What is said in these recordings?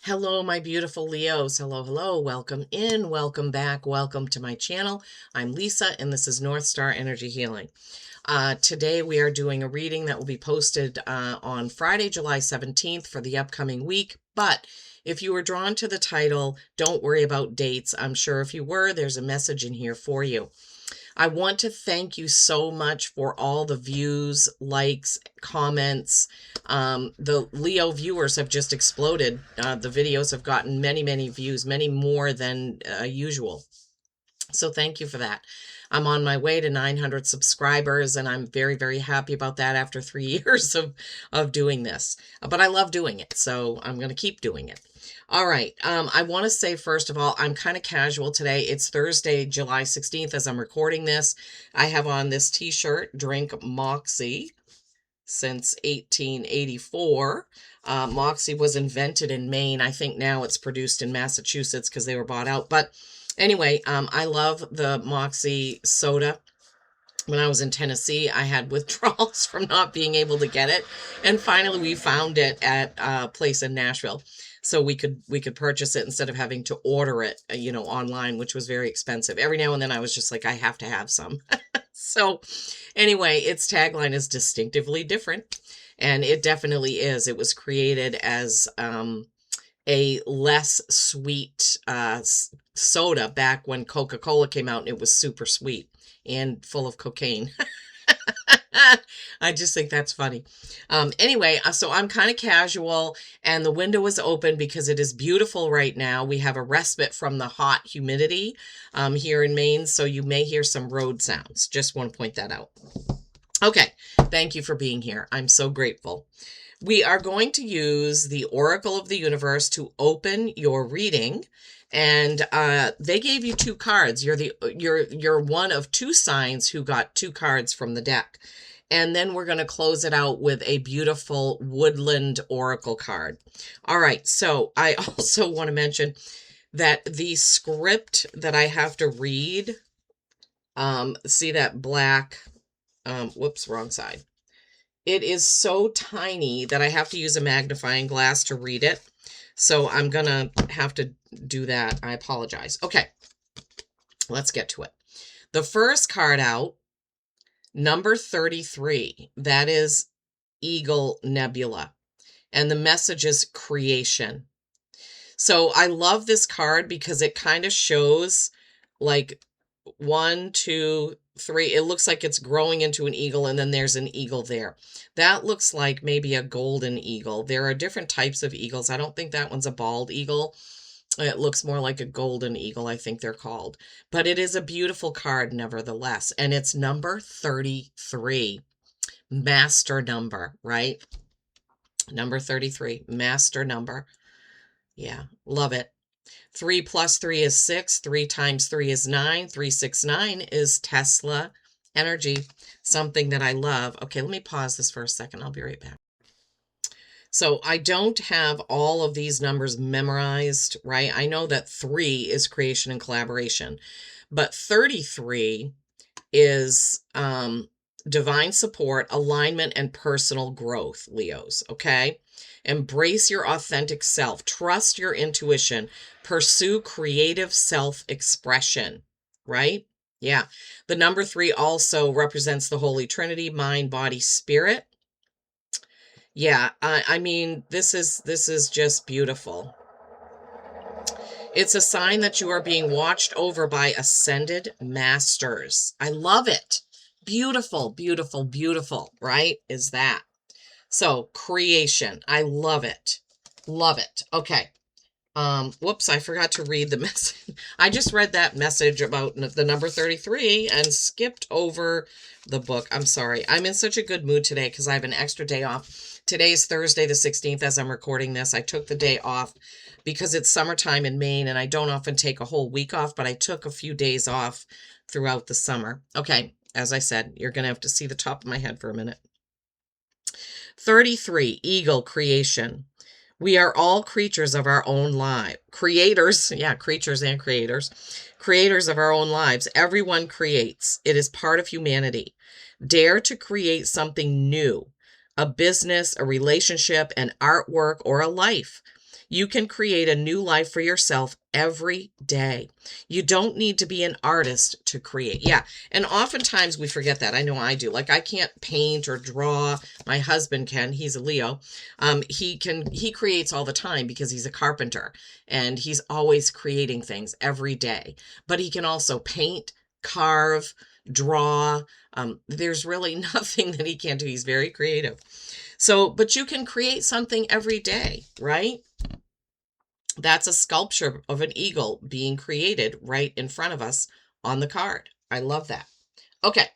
Hello, my beautiful Leos. Hello, hello. Welcome in, welcome back, welcome to my channel. I'm Lisa, and this is North Star Energy Healing. Today we are doing a reading that will be posted on Friday, July 17th for the upcoming week. But if you were drawn to the title, don't worry about dates. I'm sure if you were, there's a message in here for you. I want to thank you so much for all the views, likes, comments. The Leo viewers have just exploded. The videos have gotten many, many views, many more than usual. So thank you for that. I'm on my way to 900 subscribers, and I'm very, very happy about that after 3 years of doing this. But I love doing it, so I'm going to keep doing it. All right. I want to say, first of all, I'm kind of casual today. It's Thursday, July 16th, as I'm recording this. I have on this t-shirt, Drink Moxie, since 1884. Moxie was invented in Maine. I think now it's produced in Massachusetts because they were bought out. But anyway, I love the Moxie soda. When I was in Tennessee, I had withdrawals from not being able to get it. And finally, we found it at a place in Nashville. So we could purchase it instead of having to order it, online, which was very expensive. Every now and then I was just like, I have to have some. So anyway, its tagline is distinctively different. And it definitely is. It was created as a less sweet soda back when Coca-Cola came out, and it was super sweet and full of cocaine. I just think that's funny. Anyway, so I'm kind of casual, and the window is open because it is beautiful right now. We have a respite from the hot humidity here in Maine, so you may hear some road sounds. Just want to point that out. Okay, thank you for being here. I'm so grateful. We are going to use the Oracle of the Universe to open your reading. And they gave you 2 cards. You're one of 2 signs who got 2 cards from the deck. And then we're going to close it out with a beautiful woodland oracle card. All right, so I also want to mention that the script that I have to read, see that black, whoops, wrong side. It is so tiny that I have to use a magnifying glass to read it. So I'm going to have to do that. I apologize. Okay, let's get to it. The first card out, number 33, that is Eagle Nebula. And the message is creation. So I love this card because it kind of shows like 1, 2, 3. It looks like it's growing into an eagle, and then there's an eagle there. That looks like maybe a golden eagle. There are different types of eagles. I don't think that one's a bald eagle. It looks more like a golden eagle, I think they're called. But it is a beautiful card nevertheless. And it's number 33. Master number, right? Number 33. Master number. Yeah, love it. 3 plus 3 is 6. 3 times 3 is 9. 369 is Tesla energy, something that I love. Okay, let me pause this for a second. I'll be right back. So I don't have all of these numbers memorized, right? I know that 3 is creation and collaboration, but 33 is divine support, alignment, and personal growth, Leos, okay? Embrace your authentic self. Trust your intuition. Pursue creative self-expression, right? Yeah. The number 3 also represents the Holy Trinity, mind, body, spirit. Yeah, I mean, this is just beautiful. It's a sign that you are being watched over by ascended masters. I love it. Beautiful, beautiful, beautiful, right? Is that? So, creation. I love it. Love it. Okay. Whoops, I forgot to read the message. I just read that message about the number 33 and skipped over the book. I'm sorry. I'm in such a good mood today because I have an extra day off. Today is Thursday the 16th as I'm recording this. I took the day off because it's summertime in Maine, and I don't often take a whole week off, but I took a few days off throughout the summer. Okay, as I said, you're going to have to see the top of my head for a minute. 33, Eagle Creation. We are all creatures of our own lives. Creators, yeah, creatures and creators. Creators of our own lives. Everyone creates. It is part of humanity. Dare to create something new. A business, a relationship, an artwork, or a life. You can create a new life for yourself every day. You don't need to be an artist to create. Yeah. And oftentimes we forget that. I know I do. Like, I can't paint or draw. My husband can. He's a Leo. He creates all the time because he's a carpenter and he's always creating things every day. But he can also paint, carve, draw. There's really nothing that he can't do. He's very creative. So, but you can create something every day, right? That's a sculpture of an eagle being created right in front of us on the card. I love that. Okay,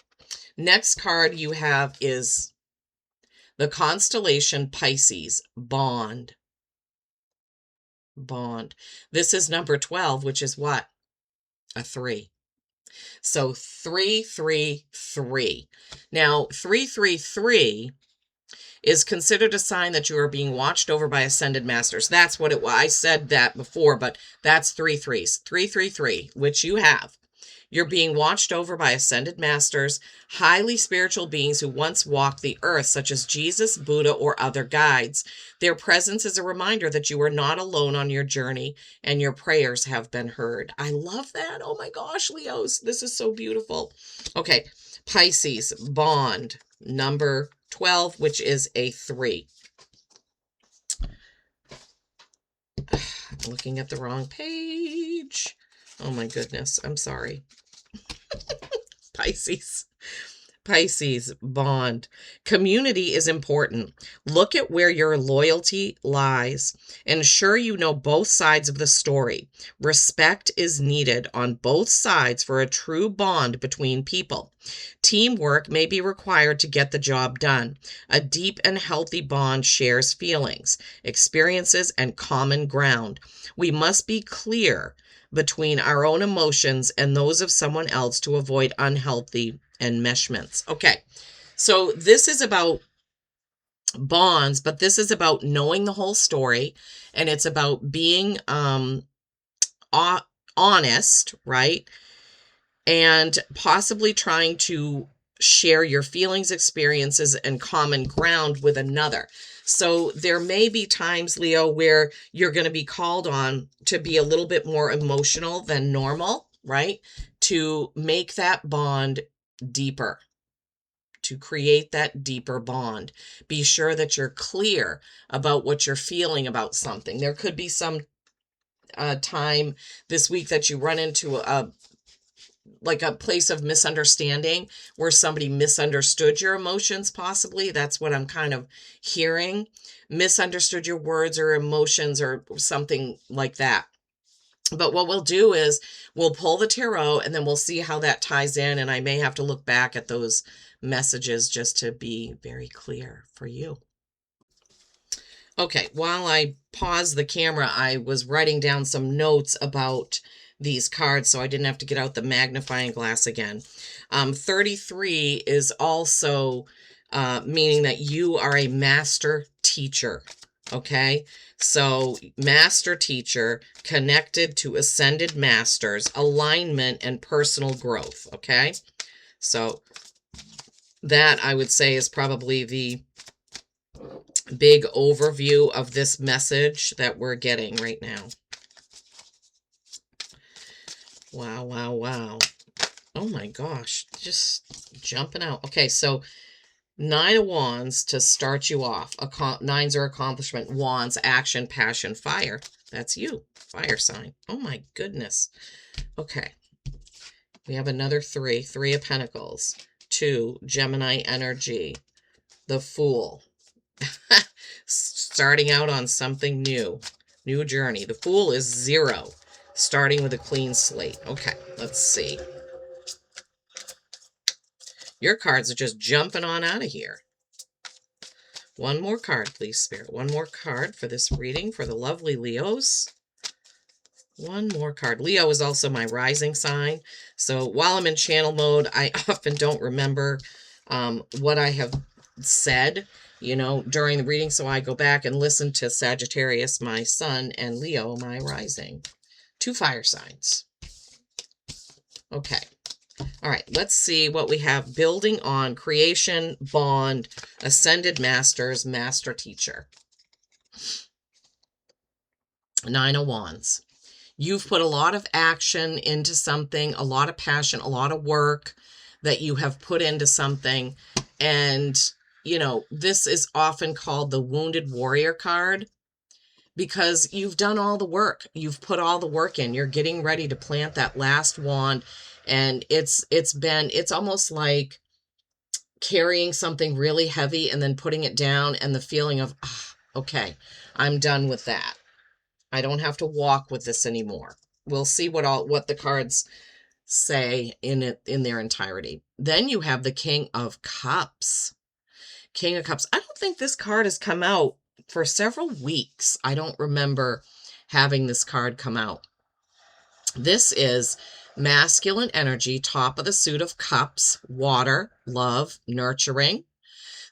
next card you have is the constellation Pisces, Bond. Bond. This is number 12, which is what? A 3. So 333. Now, 333 is considered a sign that you are being watched over by ascended masters. That's what it was. I said that before, but that's 3 3s. 333, which you have. You're being watched over by ascended masters, highly spiritual beings who once walked the earth, such as Jesus, Buddha, or other guides. Their presence is a reminder that you are not alone on your journey and your prayers have been heard. I love that. Oh my gosh, Leos, this is so beautiful. Okay, Pisces, Bond, number 12, which is a 3. I'm looking at the wrong page. Oh my goodness, I'm sorry. Pisces. Pisces, Bond. Community is important. Look at where your loyalty lies. Ensure you know both sides of the story. Respect is needed on both sides for a true bond between people. Teamwork may be required to get the job done. A deep and healthy bond shares feelings, experiences, and common ground. We must be clear between our own emotions and those of someone else to avoid unhealthy enmeshments. Okay, so this is about bonds, but this is about knowing the whole story, and it's about being honest, right? And possibly trying to share your feelings, experiences, and common ground with another. So there may be times, Leo, where you're going to be called on to be a little bit more emotional than normal, right? To make that bond deeper, to create that deeper bond. Be sure that you're clear about what you're feeling about something. There could be some time this week that you run into a place of misunderstanding where somebody misunderstood your emotions, possibly. That's what I'm kind of hearing. Misunderstood your words or emotions or something like that. But what we'll do is we'll pull the tarot and then we'll see how that ties in. And I may have to look back at those messages just to be very clear for you. Okay, while I paused the camera, I was writing down some notes about these cards so I didn't have to get out the magnifying glass again. 33 is also meaning that you are a master teacher. Okay, so master teacher connected to ascended masters, alignment, and personal growth. Okay, so that I would say is probably the big overview of this message that we're getting right now. Wow, wow, wow. Oh my gosh, just jumping out. Okay, so 9 of Wands to start you off. Nines are accomplishment. Wands, action, passion, fire. That's you, fire sign. Oh my goodness. Okay, we have another 3. 3 of Pentacles. 2, Gemini energy. The Fool. Starting out on something new. New journey. The Fool is 0. Starting with a clean slate. Okay, let's see. Your cards are just jumping on out of here. One more card, please, Spirit. One more card for this reading for the lovely Leos. One more card. Leo is also my rising sign. So while I'm in channel mode, I often don't remember what I have said, during the reading. So I go back and listen to Sagittarius, my sun, and Leo, my rising. 2 fire signs. Okay. All right. Let's see what we have. Building on, creation, bond, ascended masters, master teacher. Nine of Wands. You've put a lot of action into something, a lot of passion, a lot of work that you have put into something. And, this is often called the Wounded Warrior card because you've done all the work. You've put all the work in. You're getting ready to plant that last wand. And it's almost like carrying something really heavy and then putting it down, and the feeling of, okay, I'm done with that. I don't have to walk with this anymore. We'll see what the cards say in their entirety. Then you have the King of Cups. King of Cups. I don't think this card has come out for several weeks. I don't remember having this card come out. This is masculine energy, top of the suit of cups, water, love, nurturing.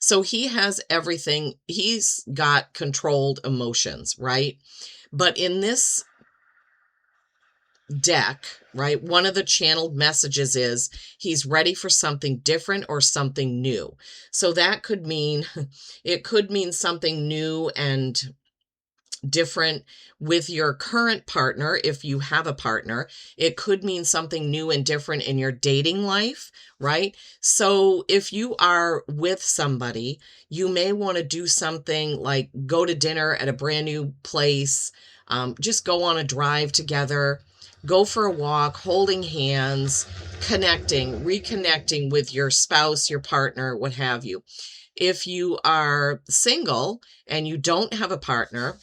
So he has everything. He's got controlled emotions, right? But in this deck, right, one of the channeled messages is he's ready for something different or something new. So that could mean, it could mean something new and different with your current partner. If you have a partner, it could mean something new and different in your dating life, right? So if you are with somebody, you may want to do something like go to dinner at a brand new place, just go on a drive together, go for a walk, holding hands, connecting, reconnecting with your spouse, your partner, what have you. If you are single and you don't have a partner,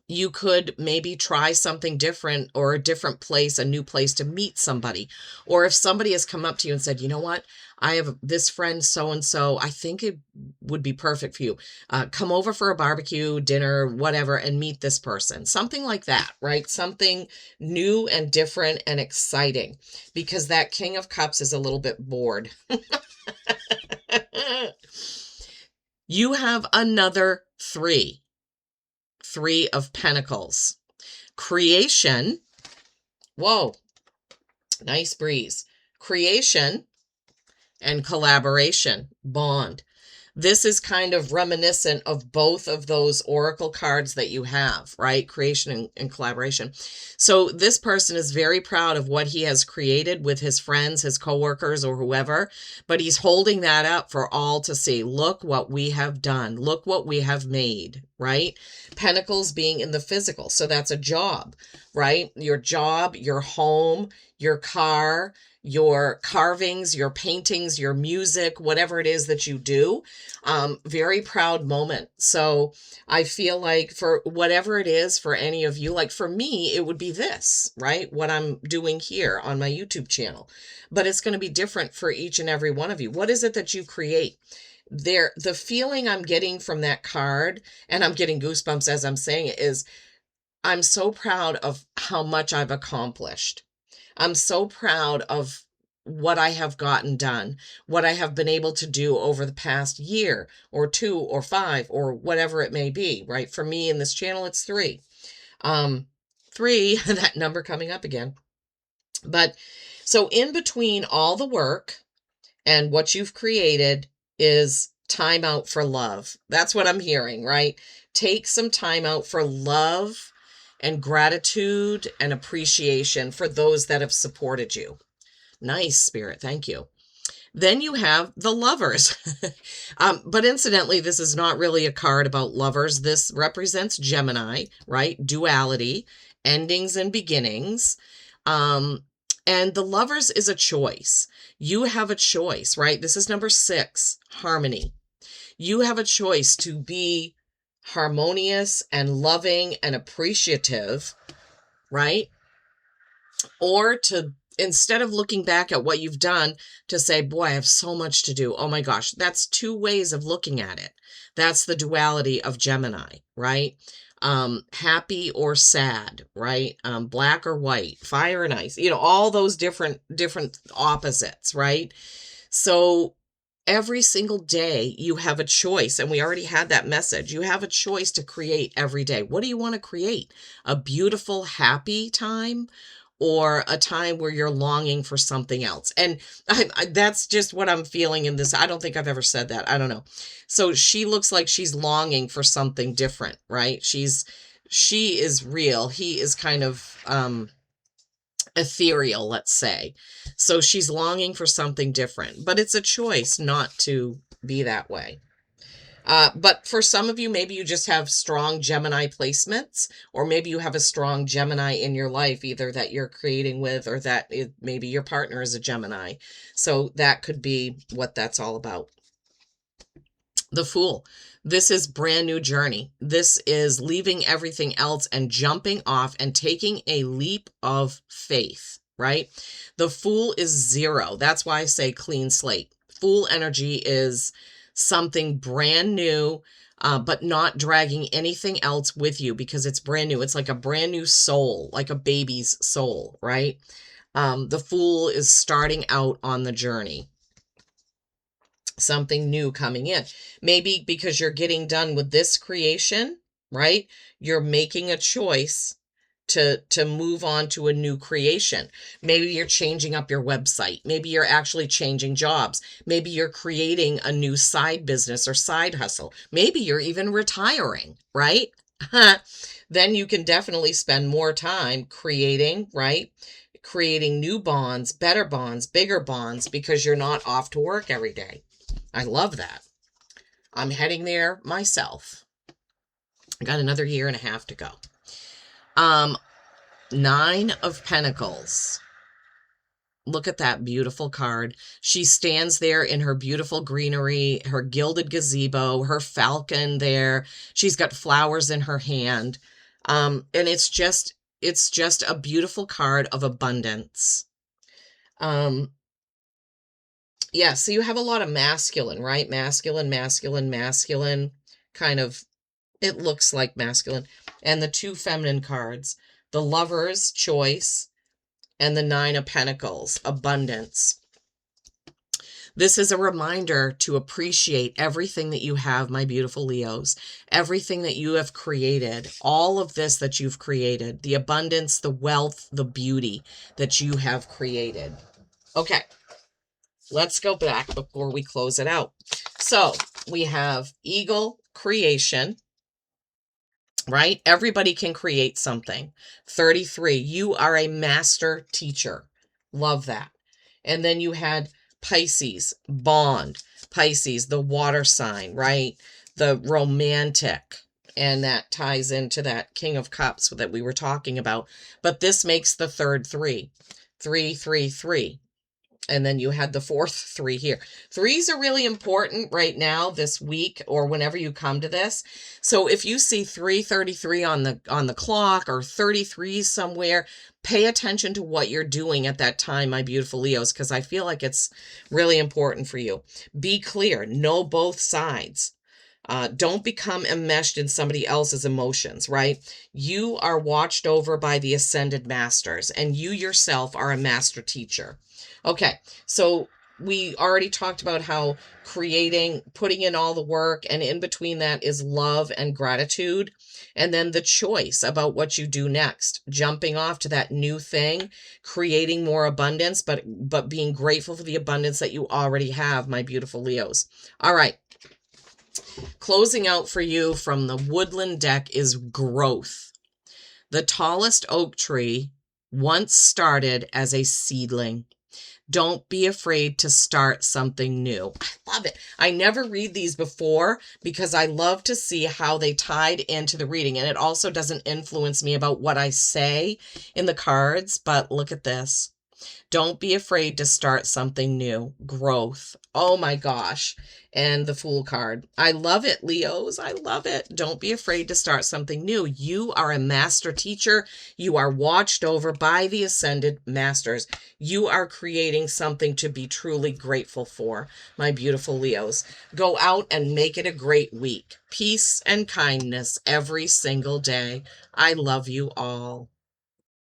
you could maybe try something different or a different place, a new place to meet somebody. Or if somebody has come up to you and said, you know what, I have this friend so-and-so, I think it would be perfect for you. Come over for a barbecue, dinner, whatever, and meet this person. Something like that, right? Something new and different and exciting, because that King of Cups is a little bit bored. You have another three of Pentacles. Creation. Whoa, nice breeze. Creation and collaboration, bond. This is kind of reminiscent of both of those oracle cards that you have, right? Creation and collaboration. So this person is very proud of what he has created with his friends, his coworkers, or whoever, but he's holding that up for all to see. Look what we have done. Look what we have made, right? Pentacles being in the physical. So that's a job, right? Your job, your home, your car, your carvings, your paintings, your music, whatever it is that you do. Very proud moment. So I feel like for whatever it is for any of you, like for me, it would be this, right? What I'm doing here on my YouTube channel, but it's going to be different for each and every one of you. What is it that you create? The feeling I'm getting from that card, and I'm getting goosebumps as I'm saying it, is I'm so proud of how much I've accomplished. I'm so proud of what I have gotten done, what I have been able to do over the past year or 2 or 5 or whatever it may be, right? For me in this channel, it's 3. 3, that number coming up again. But so in between all the work and what you've created is time out for love. That's what I'm hearing, right? Take some time out for love and gratitude and appreciation for those that have supported you. Nice, Spirit. Thank you. Then you have the Lovers. But incidentally, this is not really a card about lovers. This represents Gemini, right? Duality, endings and beginnings. And the Lovers is a choice. You have a choice, right? This is number 6, harmony. You have a choice to be harmonious and loving and appreciative, right? Or to, instead of looking back at what you've done, to say, boy, I have so much to do. Oh my gosh, that's 2 ways of looking at it. That's the duality of Gemini, right? Happy or sad, right? Black or white, fire and ice, all those different opposites, right? So every single day you have a choice, and we already had that message. You have a choice to create every day. What do you want to create? A beautiful, happy time, or a time where you're longing for something else? And that's just what I'm feeling in this. I don't think I've ever said that. I don't know. So she looks like she's longing for something different, right? She's she is real. He is kind of ethereal, let's say. So she's longing for something different, but it's a choice not to be that way. But for some of you, maybe you just have strong Gemini placements, or maybe you have a strong Gemini in your life, either that you're creating with, or that maybe your partner is a Gemini. So that could be what that's all about. The Fool. This is brand new journey. This is leaving everything else and jumping off and taking a leap of faith, right? The Fool is 0. That's why I say clean slate. Fool energy is something brand new, but not dragging anything else with you because it's brand new. It's like a brand new soul, like a baby's soul, right? The Fool is starting out on the journey. Something new coming in. Maybe because you're getting done with this creation, right? You're making a choice to move on to a new creation. Maybe you're changing up your website. Maybe you're actually changing jobs. Maybe you're creating a new side business or side hustle. Maybe you're even retiring, right? Then you can definitely spend more time creating, right? Creating new bonds, better bonds, bigger bonds, because you're not off to work every day. I love that. I'm heading there myself. I got another 1.5 years to go. 9 of Pentacles. Look at that beautiful card. She stands there in her beautiful greenery, her gilded gazebo, her falcon there. She's got flowers in her hand. And it's just a beautiful card of abundance. Yeah, so you have a lot of masculine, right? Masculine, masculine, masculine, kind of, it looks like masculine. And the 2 feminine cards, the Lover's Choice and the 9 of Pentacles, abundance. This is a reminder to appreciate everything that you have, my beautiful Leos, everything that you have created, all of this that you've created, the abundance, the wealth, the beauty that you have created. Okay. Let's go back before we close it out. So we have Eagle Creation, right? Everybody can create something. 33, you are a master teacher. Love that. And then you had Pisces, Bond. Pisces, the water sign, right? The romantic. And that ties into that King of Cups that we were talking about. But this makes the third 3. 3, 3, 3. And then you had the fourth 3 here. 3s are really important right now, this week, or whenever you come to this. So if you see 3:33 on the clock, or 33 somewhere, pay attention to what you're doing at that time, my beautiful Leos, because I feel like it's really important for you. Be clear. Know both sides. Don't become enmeshed in somebody else's emotions, right? You are watched over by the ascended masters, and you yourself are a master teacher. Okay, so we already talked about how creating, putting in all the work, and in between that is love and gratitude. And then the choice about what you do next, jumping off to that new thing, creating more abundance, but being grateful for the abundance that you already have, my beautiful Leos. All right. Closing out for you from the Woodland deck is growth. The tallest oak tree once started as a seedling. Don't be afraid to start something new. I love it. I never read these before because I love to see how they tied into the reading. And it also doesn't influence me about what I say in the cards. But look at this. Don't be afraid to start something new. Growth. Oh my gosh. And the Fool card. I love it, Leos. I love it. Don't be afraid to start something new. You are a master teacher. You are watched over by the ascended masters. You are creating something to be truly grateful for, my beautiful Leos. Go out and make it a great week. Peace and kindness every single day. I love you all.